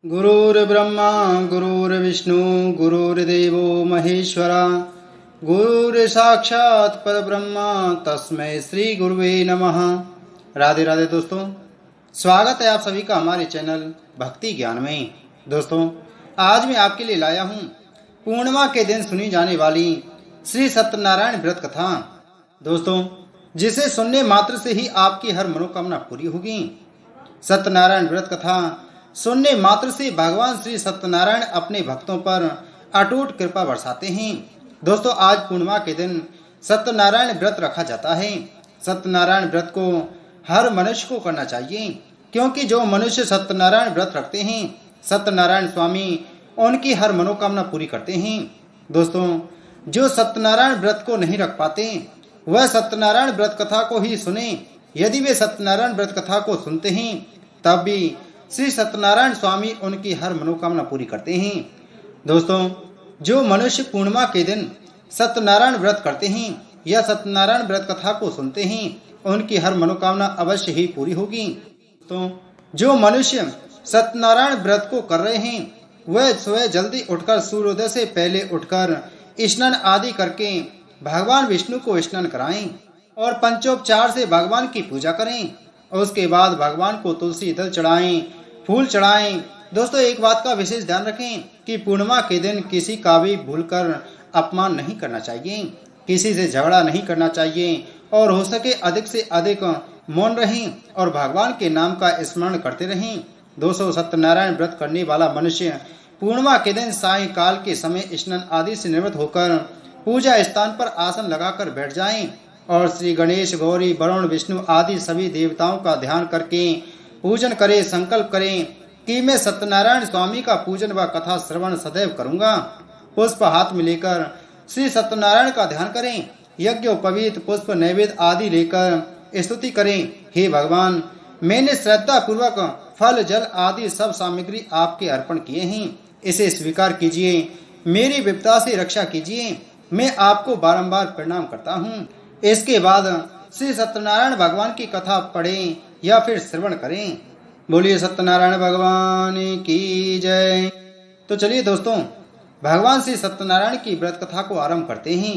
गुरुर्ब्रह्मा गुरुर्विष्णु गुरुर्देवो महेश्वरा गुरुर्साक्षात् परब्रह्मा तस्मै श्री गुरुवे नमः। राधे राधे दोस्तों, स्वागत है आप सभी का हमारे चैनल भक्ति ज्ञान में। दोस्तों, आज मैं आपके लिए लाया हूँ पूर्णिमा के दिन सुनी जाने वाली श्री सत्यनारायण व्रत कथा। दोस्तों, जिसे सुनने मात्र से ही आपकी हर मनोकामना पूरी होगी। सत्यनारायण व्रत कथा सुनने मात्र से भगवान श्री सत्यनारायण अपने भक्तों पर अटूट कृपा बरसाते हैं। दोस्तों, आज पूर्णिमा के दिन सत्यनारायण व्रत रखा जाता है। सत्यनारायण व्रत को हर मनुष्य को करना चाहिए, क्योंकि जो मनुष्य सत्यनारायण व्रत रखते हैं, सत्यनारायण स्वामी उनकी हर मनोकामना पूरी करते हैं। दोस्तों, जो सत्यनारायण व्रत को नहीं रख पाते वह सत्यनारायण व्रत कथा को ही सुने। यदि वे सत्यनारायण व्रत कथा को सुनते हैं तब भी श्री सत्यनारायण स्वामी उनकी हर मनोकामना पूरी करते हैं। दोस्तों, जो मनुष्य पूर्णिमा के दिन सत्यनारायण व्रत करते हैं या सत्यनारायण व्रत कथा को सुनते हैं, उनकी हर मनोकामना अवश्य ही पूरी होगी। तो जो मनुष्य सत्यनारायण व्रत को कर रहे हैं वह सुबह जल्दी उठकर सूर्योदय से पहले उठकर स्नान आदि करके भगवान विष्णु को स्नान कराएं और पंचोपचार से भगवान की पूजा करें। उसके बाद भगवान को तुलसी दल चढ़ाएं, फूल चढ़ाएं। दोस्तों, एक बात का विशेष ध्यान रखें कि पूर्णिमा के दिन किसी का भी भूलकर अपमान नहीं करना चाहिए, किसी से झगड़ा नहीं करना चाहिए और हो सके अधिक से अधिक मौन रहें और भगवान के नाम का स्मरण करते रहें। दोस्तों, सत्यनारायण व्रत करने वाला मनुष्य पूर्णिमा के दिन सायंकाल के समय स्नान आदि से निवृत्त होकर पूजा स्थान पर आसन लगाकर बैठ जाएं और श्री गणेश, गौरी, वरुण, विष्णु आदि सभी देवताओं का ध्यान करके पूजन करें। संकल्प करें कि मैं सत्यनारायण स्वामी का पूजन व कथा श्रवण सदैव करूंगा। पुष्प हाथ में लेकर श्री सत्यनारायण का ध्यान करें। यज्ञोपवीत पुष्प नैवेद्य आदि लेकर स्तुति करें। हे भगवान, मैंने श्रद्धा पूर्वक फल जल आदि सब सामग्री आपके अर्पण किए हैं, इसे स्वीकार कीजिए, मेरी विपदा से रक्षा कीजिए। मैं आपको बारंबार प्रणाम करता हूँ। इसके बाद श्री सत्यनारायण भगवान की कथा पढ़ें या फिर श्रवण करें। बोलिए सत्यनारायण भगवान की जय। तो चलिए दोस्तों, भगवान श्री सत्यनारायण की व्रत कथा को आरंभ करते हैं।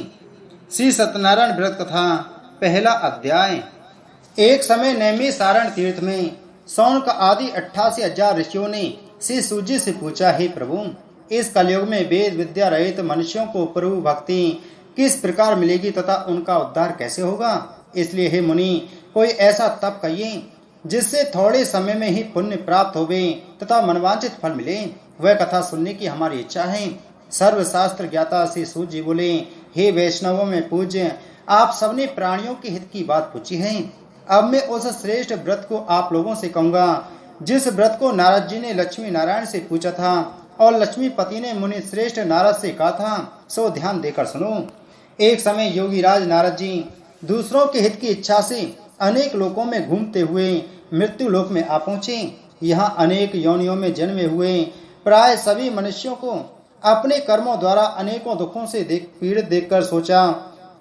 श्री सत्यनारायण व्रत कथा, पहला अध्याय। एक समय नैमिषारण्य तीर्थ में शौनक आदि 88,000 ऋषियों ने श्री सूर्य से पूछा, हे प्रभु, इस कलयुग में वेद विद्या रहित मनुष्यों को प्रभु भक्ति किस प्रकार मिलेगी तथा उनका उद्धार कैसे होगा? इसलिए हे मुनि, कोई ऐसा तप कहिए जिससे थोड़े समय में ही पुण्य प्राप्त होवे तथा मनवांचित फल मिले। वह कथा सुनने की हमारी इच्छा है। सर्वशास्त्र ज्ञाता श्री सूत जी बोले, हे वैष्णवों में पूज्य, आप सबने प्राणियों के हित की बात पूछी है। अब मैं उस श्रेष्ठ व्रत को आप लोगों से कहूँगा जिस व्रत को नारद जी ने लक्ष्मी नारायण से पूछा था और लक्ष्मीपति ने मुनि श्रेष्ठ नारद से कहा था, सो ध्यान देकर सुनो। एक समय योगी राज नारद जी दूसरों के हित की इच्छा से अनेक लोकों में घूमते हुए मृत्यु लोक में आ पहुंचे। यहाँ अनेक योनियों में जन्मे हुए प्राय सभी मनुष्यों को अपने कर्मों द्वारा अनेकों दुखों से पीड़ित देखकर सोचा,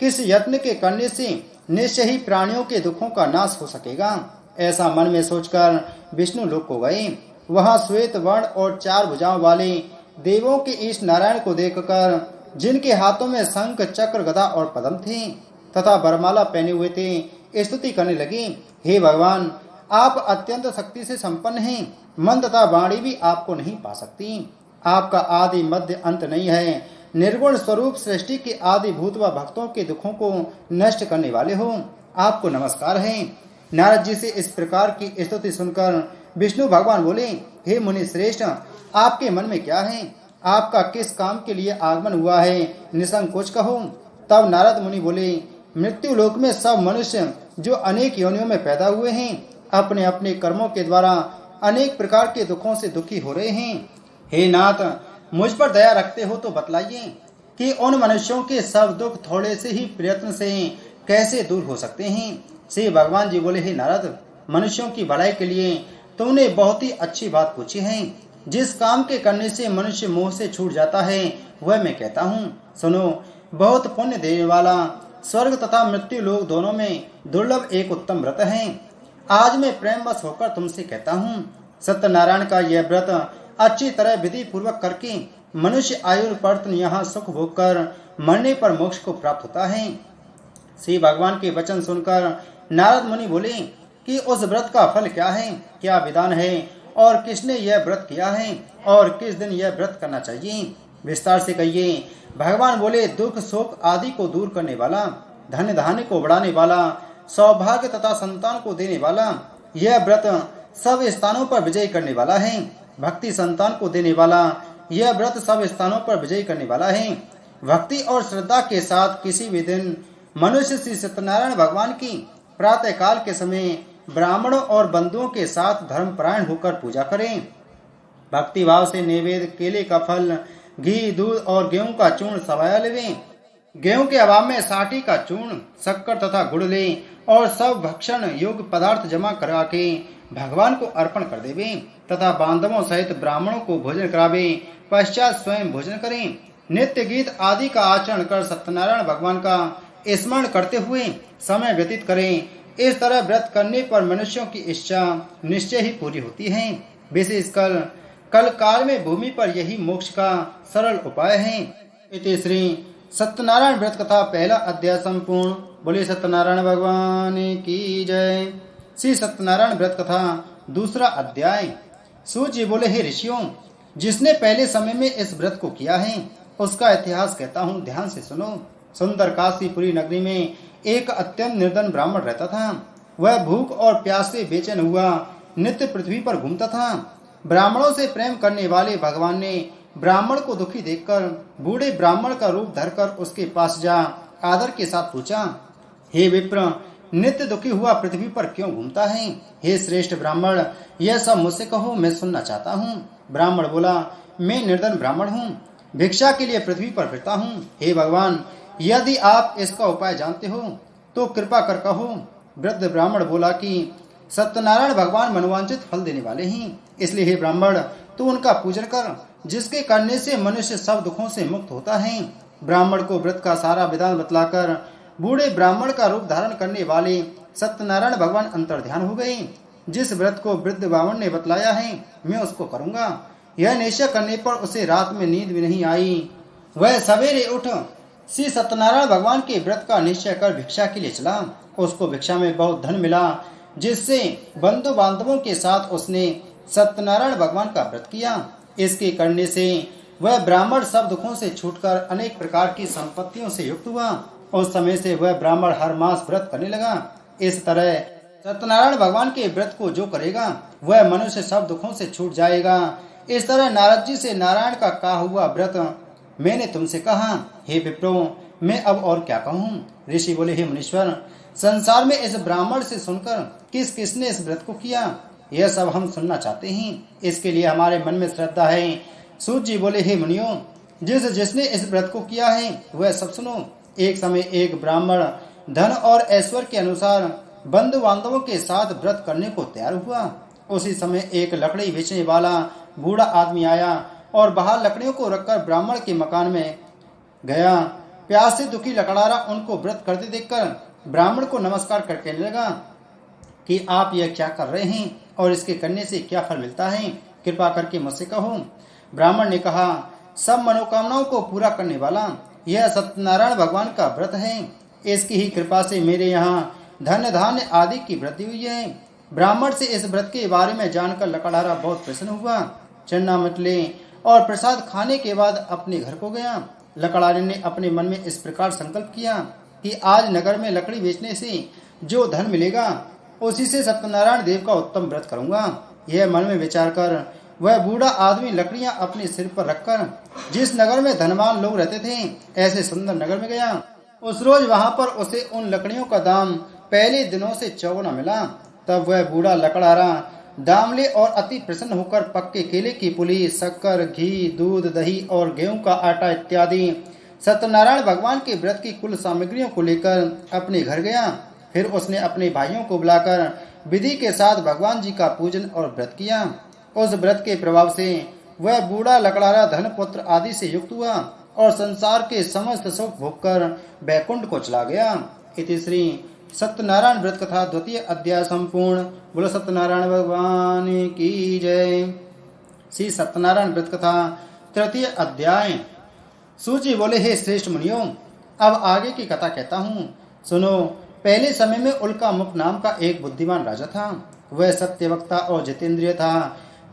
किस यत्न के करने से निश्चय ही प्राणियों के दुखों का नाश हो सकेगा। ऐसा मन में सोचकर विष्णु लोक को गए। वहाँ श्वेत वर्ण और 4 भुजाओं वाले देवों के ईश नारायण को देखकर, जिनके हाथों में शंख, चक्र, गदा और पद्म थे तथा बरमाला पहने हुए थे, स्तुति करने लगे, हे भगवान, आप अत्यंत शक्ति से संपन्न हैं। मन तथा वाणी भी आपको नहीं पा सकती। आपका आदि मध्य अंत नहीं है। निर्गुण स्वरूप सृष्टि के आदि भूत व भक्तों के दुखों को नष्ट करने वाले हो, आपको नमस्कार है। नारद जी से इस प्रकार की स्तुति सुनकर विष्णु भगवान बोले, हे मुनि श्रेष्ठ, आपके मन में क्या है? आपका किस काम के लिए आगमन हुआ है? निसंकोच कहो। तब नारद मुनि बोले, मृत्यु लोक में सब मनुष्य जो अनेक योनियों में पैदा हुए हैं, अपने अपने कर्मों के द्वारा अनेक प्रकार के दुखों से दुखी हो रहे हैं। हे नाथ, मुझ पर दया रखते हो तो बतलाइए कि उन मनुष्यों के सब दुख थोड़े से ही प्रयत्न से कैसे दूर हो सकते हैं। श्री भगवान जी बोले, हे नारद, मनुष्यों की भलाई के लिए तुमने बहुत ही अच्छी बात पूछी है। जिस काम के करने से मनुष्य मोह से छूट जाता है वह मैं कहता हूँ। सुनो, बहुत पुण्य देने वाला स्वर्ग तथा मृत्यु लोक दोनों में दुर्लभ एक उत्तम व्रत है। आज मैं प्रेमवश होकर तुमसे कहता हूँ, सत्यनारायण का यह व्रत अच्छी तरह विधि पूर्वक करके मनुष्य आयु पर्यंत यहाँ सुख भोग कर मरने पर मोक्ष को प्राप्त होता है। श्री भगवान के वचन सुनकर नारद मुनि बोले कि उस व्रत का फल क्या है, क्या विधान है और किसने यह व्रत किया है और किस दिन यह व्रत करना चाहिए, विस्तार से कहिए। भगवान बोले, दुख शोक आदि को दूर करने वाला, धन धान्य को बढ़ाने वाला, सौभाग्य तथा संतान को देने वाला, यह व्रत सब स्थानों पर विजय करने वाला है। भक्ति संतान को देने वाला, यह व्रत सब स्थानों पर विजय करने वाला है। भक्ति और श्रद्धा के साथ किसी भी दिन मनुष्य श्री सत्यनारायण भगवान की प्रातः काल के समय ब्राह्मणों और बंधुओं के साथ धर्मपरायण होकर पूजा करें। भक्ति भाव से नैवेद्य केले का फल, घी, दूध और गेहूं का चूर्ण सवाया लेवें। गेहूं के अभाव में साठी का चूर्ण, शक्कर तथा गुड़ लें और सब भक्षण योग्य पदार्थ जमा करा के भगवान को अर्पण कर देवें तथा बांधवों सहित ब्राह्मणों को भोजन करावें। पश्चात स्वयं भोजन करें। नित्य गीत आदि का आचरण कर सत्यनारायण भगवान का स्मरण करते हुए समय व्यतीत करें। इस तरह व्रत करने पर मनुष्यों की इच्छा निश्चय ही पूरी होती है। विशेषकर कल काल में भूमि पर यही मोक्ष का सरल उपाय है। इति श्री सत्यनारायण व्रत कथा पहला अध्याय संपूर्ण। बोले सत्यनारायण भगवान की जय। श्री सत्यनारायण व्रत कथा दूसरा अध्याय। सूत जी बोले, हे ऋषियों, जिसने पहले समय में इस व्रत को किया है उसका इतिहास कहता हूँ, ध्यान से सुनो। सुंदर काशीपुरी नगरी में एक अत्यंत निर्धन ब्राह्मण रहता था। वह भूख और प्यास से बेचैन हुआ नित्य पृथ्वी पर घूमता था। ब्राह्मणों से प्रेम करने वाले भगवान ने ब्राह्मण को दुखी देखकर बूढ़े ब्राह्मण का रूप धरकर उसके पास जा आदर के साथ पूछा, हे विप्र, नित्य दुखी हुआ पृथ्वी पर क्यों घूमता है? हे श्रेष्ठ ब्राह्मण, यह सब मुझसे कहो, मैं सुनना चाहता हूँ। ब्राह्मण बोला, मैं निर्धन ब्राह्मण हूँ, भिक्षा के लिए पृथ्वी पर फिरता हूँ। हे भगवान, यदि आप इसका उपाय जानते हो तो कृपा कर कहो। वृद्ध ब्राह्मण बोला कि सत्यनारायण भगवान मनोवांछित फल देने वाले हैं, इसलिए हे ब्राह्मण, तू उनका पूजन कर, जिसके करने से मनुष्य सब दुखों से मुक्त होता है। ब्राह्मण को व्रत का सारा विधान बतलाकर बूढ़े ब्राह्मण का रूप धारण करने वाले सत्यनारायण भगवान अंतर्ध्यान हो गए। जिस व्रत को वृद्ध ब्राह्मण ने बतलाया है मैं उसको करूंगा। यह निश्चय करने पर उसे रात में नींद भी नहीं आई। वह सवेरे उठ श्री सत्यनारायण भगवान के व्रत का निश्चय कर भिक्षा के लिए चला। उसको भिक्षा में बहुत धन मिला, जिससे बंधु बांधवों के साथ उसने सत्यनारायण भगवान का व्रत किया। इसके करने से वह ब्राह्मण सब दुखों से छूटकर अनेक प्रकार की संपत्तियों से युक्त हुआ। उस समय से वह ब्राह्मण हर मास व्रत करने लगा। इस तरह सत्यनारायण भगवान के व्रत को जो करेगा वह मनुष्य सब दुखों से छूट जाएगा। इस तरह नारद जी से नारायण का कहा हुआ व्रत मैंने तुमसे कहा। हे विप्रो, मैं अब और क्या कहूँ? ऋषि बोले, हे मुनीश्वर, संसार में इस ब्राह्मण से सुनकर किस किसने इस व्रत को किया, यह सब हम सुनना चाहते हैं। इसके लिए हमारे मन में श्रद्धा है। सूत जी बोले, हे मुनियों, जिसने इस व्रत को किया है वह सब सुनो। एक समय एक ब्राह्मण धन और ऐश्वर्य के अनुसार बंधु बांधवों के साथ व्रत करने को तैयार हुआ। उसी समय एक लकड़ी बेचने वाला बूढ़ा आदमी आया और बाहर लकड़ियों को रखकर ब्राह्मण के मकान में गया। प्यास से दुखी लकड़ारा उनको व्रत करते देखकर ब्राह्मण को नमस्कार करके लगा कि आप यह क्या कर रहे हैं और इसके करने से क्या फल मिलता है, कृपा करके मुझसे कहो। ब्राह्मण ने कहा, सब मनोकामनाओं को पूरा करने वाला यह सत्यनारायण भगवान का व्रत है। इसकी ही कृपा से मेरे यहाँ धन धान्य आदि की वृद्धि हुई है। ब्राह्मण से इस व्रत के बारे में जानकर लकड़हारा बहुत प्रसन्न हुआ। चन्ना मटले और प्रसाद खाने के बाद अपने घर को गया। लकड़हारे ने अपने मन में इस प्रकार संकल्प किया कि आज नगर में लकड़ी बेचने से जो धन मिलेगा उसी से सत्यनारायण देव का उत्तम व्रत करूंगा। यह मन में विचार कर वह बूढ़ा आदमी लकड़ियां अपने सिर पर रखकर जिस नगर में धनवान लोग रहते थे ऐसे सुंदर नगर में गया। उस रोज वहां पर उसे उन लकड़ियों का दाम पहले दिनों से चौगुना मिला। तब वह बूढ़ा लकड़हारा दाम ले और अति प्रसन्न होकर पक्के केले की पुली, शक्कर, घी, दूध, दही और गेहूं का आटा इत्यादि सत्यनारायण भगवान के व्रत की कुल सामग्रियों को लेकर अपने घर गया। फिर उसने अपने भाइयों को बुलाकर विधि के साथ भगवान जी का पूजन और व्रत किया। उस व्रत के प्रभाव से वह बूढ़ा लकड़हारा धन पुत्र आदि से युक्त हुआ और संसार के समस्त सुख भोग कर बैकुंठ को चला गया। इति श्री सत्यनारायण व्रत कथा द्वितीय अध्याय संपूर्ण। बोलो सत्यनारायण भगवान की जय। श्री सत्यनारायण व्रत कथा तृतीय अध्याय। सूची बोले, हे श्रेष्ठ मुनियों, अब आगे की कथा कहता हूँ, सुनो। पहले समय में उल्कामुख नाम का एक बुद्धिमान राजा था। वह सत्यवक्ता और जितेंद्रिय था।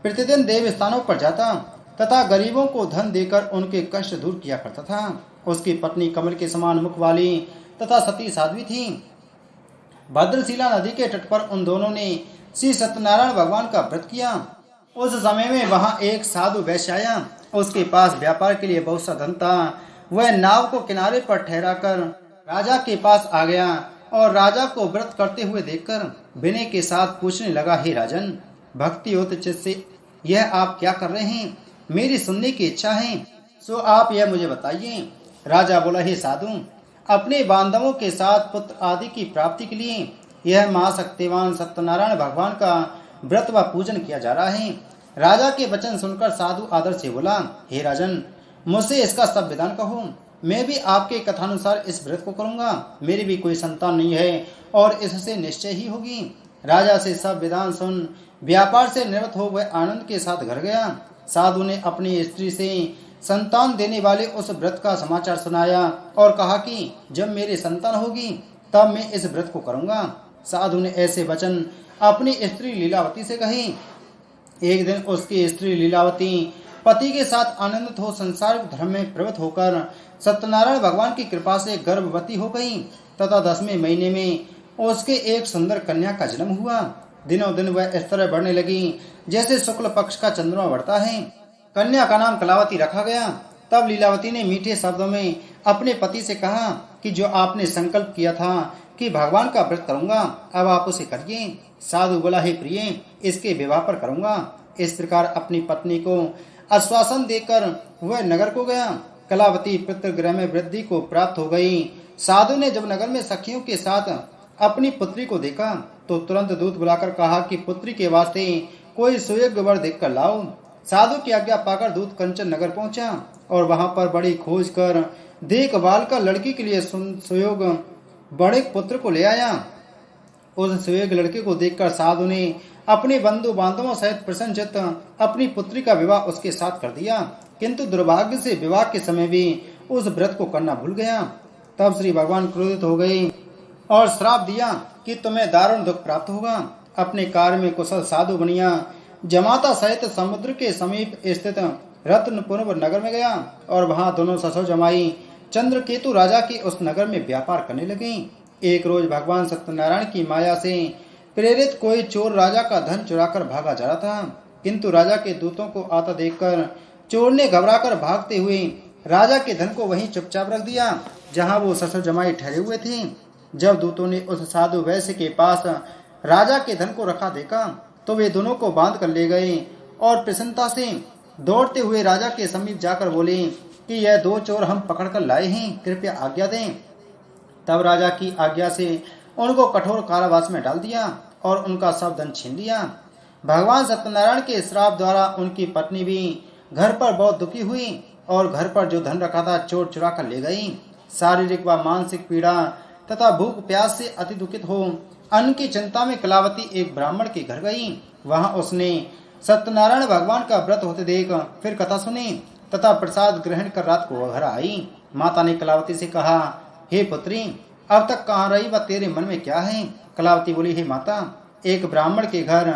प्रतिदिन देव स्थानों पर जाता तथा गरीबों को धन देकर उनके कष्ट दूर किया करता था। उसकी पत्नी कमल के समान मुख वाली तथा सती साध्वी थी। भद्रशिला नदी के तट पर उन दोनों ने श्री सत्यनारायण भगवान का व्रत किया। उस समय में वहां एक साधु वैश्य आया। उसके पास व्यापार के लिए बहुत सा धन था। वह नाव को किनारे पर ठहराकर राजा के पास आ गया और राजा को व्रत करते हुए देखकर विनय के साथ पूछने लगा, हे राजन, भक्ति युक्त चित्त से यह आप क्या कर रहे हैं? मेरी सुनने की इच्छा है, सो आप यह मुझे बताइए। राजा बोला, हे साधु, अपने बांधवों के साथ पुत्र आदि की प्राप्ति के लिए यह महाशक्तिवान सत्यनारायण भगवान का व्रत व पूजन किया जा रहा है। राजा के वचन सुनकर साधु आदर से बोला, हे राजन, मुझसे इसका सब विधान कहो। मैं भी आपके कथानुसार इस व्रत को करूंगा। मेरी भी कोई संतान नहीं है और इससे निश्चय ही होगी। राजा से सब विधान सुन व्यापार से निवृत्त हो वह आनंद के साथ घर गया। साधु ने अपनी स्त्री से संतान देने वाले उस व्रत का समाचार सुनाया और कहा कि जब मेरी संतान होगी तब मैं इस व्रत को करूंगा। साधु ने ऐसे वचन अपनी स्त्री लीलावती से कही। एक दिन उसकी स्त्री लीलावती पति के साथ आनंदित हो संसार धर्म में प्रवृत्त होकर सत्यनारायण भगवान की कृपा से गर्भवती हो गई तथा 10वें महीने में उसके एक सुंदर कन्या का जन्म हुआ। दिनों दिन वह इस तरह बढ़ने लगी जैसे शुक्ल पक्ष का चंद्रमा बढ़ता है। कन्या का नाम कलावती रखा गया। तब लीलावती ने मीठे शब्दों में अपने पति से कहा कि जो आपने संकल्प किया था कि भगवान का व्रत करूंगा, अब आप उसे करिए। साधु बोला, हे प्रिय, इसके विवाह पर करूंगा। इस प्रकार अपनी पत्नी को आश्वासन देकर वह नगर को गया। कलावती पितृगृह में वृद्धि को प्राप्त हो गई। साधु ने जब नगर में सखियों के साथ अपनी पुत्री को देखा तो तुरंत दूत बुलाकर कहा कि पुत्री के वास्ते कोई सुयोग्य वर देखकर लाओ। साधु की आज्ञा पाकर दूत कंचन नगर पहुंचा और वहां पर बड़ी खोज कर देखभाल कर लड़की के लिए सुयोग बड़े पुत्र को ले आया। उस सुयोग लड़के को देखकर साधु ने अपने बंधु बांधवों सहित प्रसन्नचित्त अपनी पुत्री का विवाह उसके साथ कर दिया, किंतु दुर्भाग्य से विवाह के समय भी उस व्रत को करना भूल गया। तब श्री भगवान क्रोधित हो गए और श्राप दिया कि तुम्हें दारुण दुख प्राप्त होगा। अपने कार्य में कुशल साधु बनिया जमाता सहित समुद्र के समीप स्थित रत्नपुर नगर में गया और वहां दोनों ससुर जमाई चंद्रकेतु राजा के उस नगर में व्यापार करने लगे। एक रोज भगवान सत्यनारायण की माया से प्रेरित कोई चोर राजा का धन चुराकर भागा जा रहा था, किंतु राजा के दूतों को आता देखकर चोर ने घबराकर भागते हुए राजा के धन को वहीं चुपचाप रख दिया जहां वो ससुर जमाई ठहरे हुए थे। जब दूतों ने उस साधु वैश्य के पास राजा के धन को रखा देखा तो वे दोनों को बांध कर ले गए और प्रसन्नता से दौड़ते हुए राजा के समीप जाकर बोले कि यह दो चोर हम पकड़कर लाए हैं, कृपया आज्ञा दें। तब राजा की आज्ञा से उनको कठोर कारावास में डाल दिया और उनका सब धन छीन लिया। भगवान सत्यनारायण के श्राप द्वारा उनकी पत्नी भी घर पर बहुत दुखी हुई और घर पर जो धन रखा था चोर चुरा कर ले गई। शारीरिक व मानसिक पीड़ा तथा भूख प्यास से अति दुखित हो अन्न की चिंता में कलावती एक ब्राह्मण के घर गई। वहां उसने सत्यनारायण भगवान का व्रत होते देख फिर कथा सुनी तथा प्रसाद ग्रहण कर रात को घर आई। माता ने कलावती से कहा, हे पुत्री, अब तक कहाँ रही व तेरे मन में क्या है? कलावती बोली, हे माता, एक ब्राह्मण के घर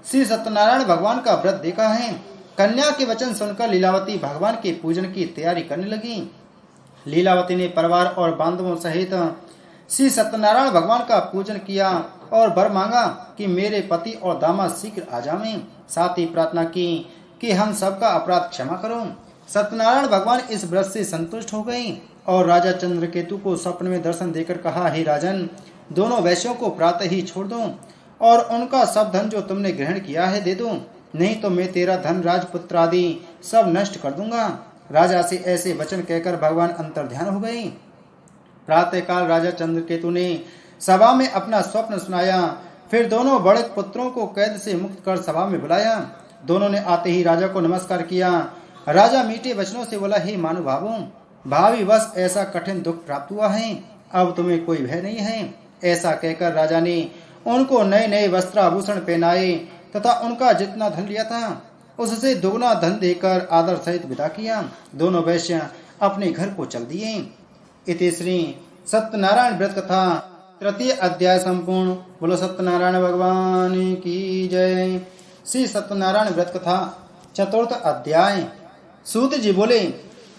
श्री सत्यनारायण भगवान का व्रत देखा है। कन्या के वचन सुनकर लीलावती भगवान के पूजन की तैयारी करने लगी। लीलावती ने परिवार और बांधवों सहित श्री सत्यनारायण भगवान का पूजन किया और वर मांगा कि मेरे पति और दामाद शीघ्र आ जावें। साथ ही प्रार्थना की कि हम सबका अपराध क्षमा करो। सत्यनारायण भगवान इस व्रत से संतुष्ट हो गए और राजा चंद्रकेतु को स्वप्न में दर्शन देकर कहा, हे राजन, दोनों वैश्यों को प्रातः ही छोड़ दो और उनका सब धन जो तुमने ग्रहण किया है दे दो, नहीं तो मैं तेरा धन राजपुत्र आदि सब नष्ट कर दूंगा। राजा से ऐसे वचन कहकर भगवान अंतर्ध्यान हो गए। प्रातःकाल राजा चंद्रकेतु ने सभा में अपना स्वप्न सुनाया। फिर दोनों बड़े पुत्रों को कैद से मुक्त कर सभा में बुलाया। दोनों ने आते ही राजा को नमस्कार किया। राजा मीठे वचनों से बोला, हे मानुभावों, भावी वश ऐसा कठिन दुख प्राप्त हुआ है, अब तुम्हें कोई भय नहीं है। ऐसा कहकर राजा ने उनको नए नए वस्त्र आभूषण पहनाए तथा उनका जितना धन लिया था उससे दुगना धन देकर आदर सहित विदा किया। दोनों वैश्य अपने घर को चल दिए। इति श्री सत्यनारायण व्रत कथा तृतीय अध्याय संपूर्ण। बोलो सत्यनारायण भगवान की जय। श्री सत्यनारायण व्रत कथा चतुर्थ अध्याय। सूत जी बोले,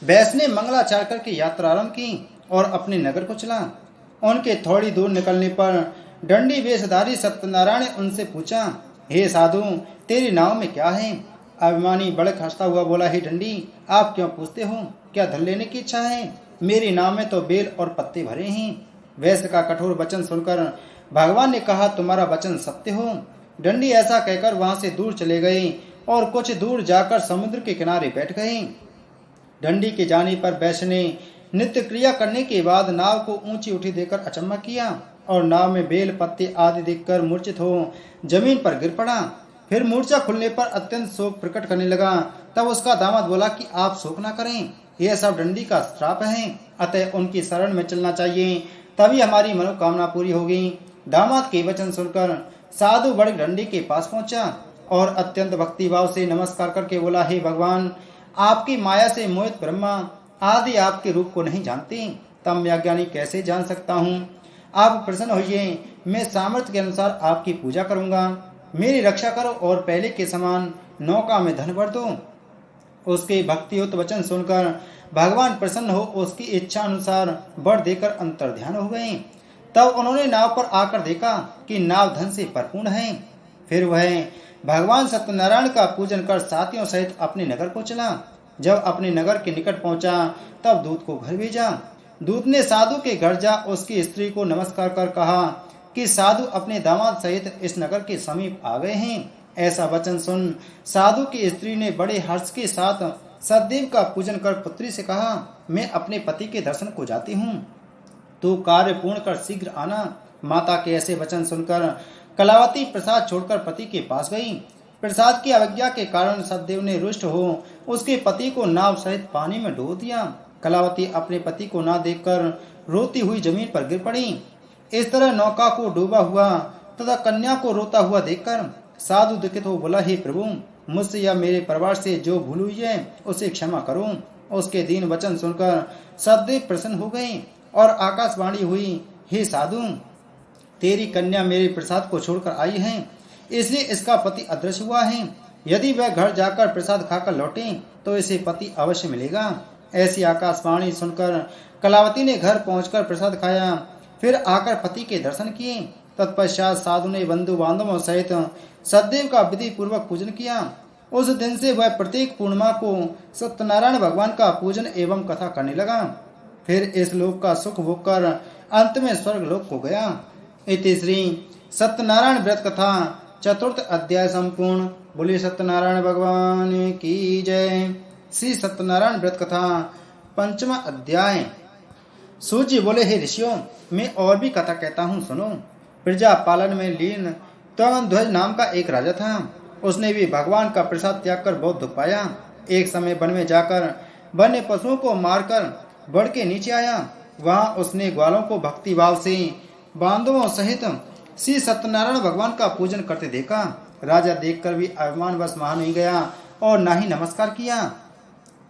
वैश्य ने मंगलाचार करके यात्रा आरंभ की और अपने नगर को चला। उनके थोड़ी दूर निकलने पर दंडी वेशधारी सत्यनारायण ने उनसे पूछा, हे साधु, तेरी नाव में क्या है? अभिमानी बड़क हंसता हुआ बोला, हे दंडी, आप क्यों पूछते हो? क्या धन लेने की इच्छा है? मेरी नाव में तो बेल और पत्ते भरे हैं। वैश्य का कठोर वचन सुनकर भगवान ने कहा, तुम्हारा वचन सत्य हो। दंडी ऐसा कहकर वहां से दूर चले गए और कुछ दूर जाकर समुद्र के किनारे बैठ गए। दंडी के जाने पर वैश्य ने नित्य क्रिया करने के बाद नाव को ऊंची उठी देकर अचम्भा किया और नाव में बेल पत्ते आदि देखकर मूर्छित हो जमीन पर गिर पड़ा। फिर मूर्छा खुलने पर अत्यंत शोक प्रकट करने लगा। तब उसका दामाद बोला कि आप शोक न करें, यह सब दंडी का श्राप है, अतः उनकी शरण में चलना चाहिए, तभी हमारी मनोकामना पूरी होगी। दामाद के वचन सुनकर साधु बड़े दंडी के पास पहुंचा और अत्यंत भक्तिभाव से नमस्कार करके बोला, हे भगवान, आपकी माया से मोहित ब्रह्मा आदि आपके रूप को नहीं जानते, तब मैं अज्ञानी कैसे जान सकता हूँ? आप प्रसन्न होइए, मैं सामर्थ्य के अनुसार आपकी पूजा करूंगा। मेरी रक्षा करो और पहले के समान नौका में धन भर दो। उसके भक्तियुक्त वचन सुनकर भगवान प्रसन्न हो उसकी इच्छा अनुसार वर देकर अंतर ध्यान हो गए। तब उन्होंने नाव पर आकर देखा कि नाव धन से परिपूर्ण है। फिर वह भगवान सत्यनारायण का पूजन कर साथियों सहित अपने नगर को चला। जब अपने नगर के निकट पहुंचा तब दूत को घर भेजा। दूत ने साधु के घर जा उसकी स्त्री को नमस्कार कर कहा कि साधु अपने दामाद सहित इस नगर के समीप आ गए हैं। ऐसा वचन सुन साधु की स्त्री ने बड़े हर्ष के साथ सतदेव का पूजन कर पुत्री से कहा, मैं अपने पति के दर्शन को जाती हूँ, तू कार्य पूर्ण कर शीघ्र आना। माता के ऐसे वचन सुनकर कलावती प्रसाद छोड़कर पति के पास गई। प्रसाद की अवज्ञा के कारण सतदेव ने रुष्ट हो उसके पति को नाव सहित पानी में डुबो दिया। कलावती अपने पति को ना देखकर रोती हुई जमीन पर गिर पड़ी। इस तरह नौका को डूबा हुआ तथा कन्या को रोता हुआ देखकर साधु दुखित हो बोला, हे प्रभु, मुझसे या मेरे परिवार से जो भूल हुई है उसे क्षमा करो। उसके दीन वचन सुनकर सतदेव प्रसन्न हो गए और आकाशवाणी हुई, हे साधु, तेरी कन्या मेरे प्रसाद को छोड़कर आई है, इसलिए इसका पति अदृश्य हुआ है। यदि वह घर जाकर प्रसाद खाकर लौटे तो इसे पति अवश्य मिलेगा। ऐसी आकाशवाणी सुनकर कलावती ने घर पहुंचकर प्रसाद खाया, फिर आकर पति के दर्शन किए। तत्पश्चात साधु ने बंधु बांधवों सहित सतदेव का विधि पूर्वक पूजन किया। उस दिन से वह प्रत्येक पूर्णिमा को सत्यनारायण भगवान का पूजन एवं कथा करने लगा। फिर इस लोक का सुख भोग कर अंत में स्वर्ग लोक को गया। इति श्री सत्यनारायण व्रत कथा चतुर्थ अध्याय संपूर्ण। बोलिए सत्यनारायण भगवान की जय। श्री सत्यनारायण व्रत कथा पंचमा अध्याय। सूर्य बोले, हे ऋषियों, मैं और भी कथा कहता हूँ, सुनो। प्रजा पालन में लीन त्वंध्वज नाम का एक राजा था। उसने भी भगवान का प्रसाद त्याग कर बहुत दुख पाया। एक समय वन में जाकर वन्य पशुओं को मारकर बढ़ के नीचे आया। वहां उसने ग्वालों को भक्ति भाव से बांधवों सहित श्री सत्यनारायण भगवान का पूजन करते देखा। राजा देखकर भी अभिमानवश वहां नहीं गया और न ही नमस्कार किया।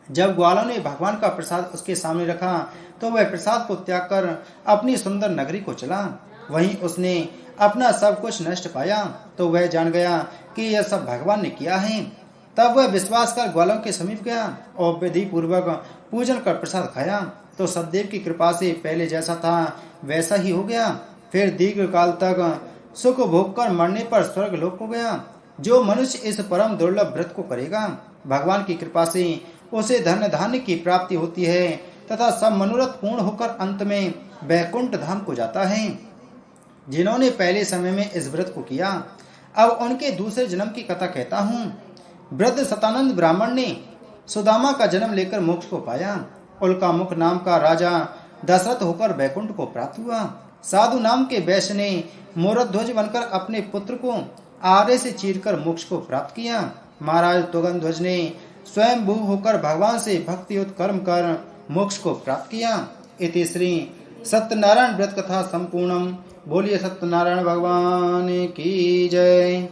जब ग्वालों ने भगवान का प्रसाद उसके सामने रखा तो वह प्रसाद को त्याग कर अपनी सुंदर नगरी को चला। वहीं उसने अपना सब कुछ नष्ट पाया तो वह जान गया कि यह सब भगवान ने किया है। तब वह विश्वास कर ग्वालों के समीप गया और विधि पूर्वक पूजन कर प्रसाद खाया तो सतदेव की कृपा से पहले जैसा था वैसा ही हो गया। फिर दीर्घ काल तक सुख भोग कर मरने पर स्वर्ग लोक को गया। जो मनुष्य इस परम दुर्लभ व्रत को करेगा, भगवान की कृपा से उसे धन धान्य की प्राप्ति होती है तथा सब मनोरथ पूर्ण होकर अंत में वैकुंठ धाम को जाता है। जिन्होंने पहले समय में इस व्रत को किया, अब उनके दूसरे जन्म की कथा कहता हूँ। वृद्ध सतानंद ब्राह्मण ने सुदामा का जन्म लेकर मोक्ष को पाया। उल्का मुख नाम का राजा दशरथ होकर वैकुंठ को प्राप्त हुआ। साधु नाम के वैश्य ने मोरध्वज बनकर अपने पुत्र को आरे से चीरकर मोक्ष को प्राप्त किया। महाराज तुगंध्वज ने स्वयं भू होकर भगवान से भक्तियुक्त कर्म कर मोक्ष को प्राप्त किया। इति श्री सत्यनारायण व्रत कथा संपूर्णम। बोलिए सत्यनारायण भगवान की जय।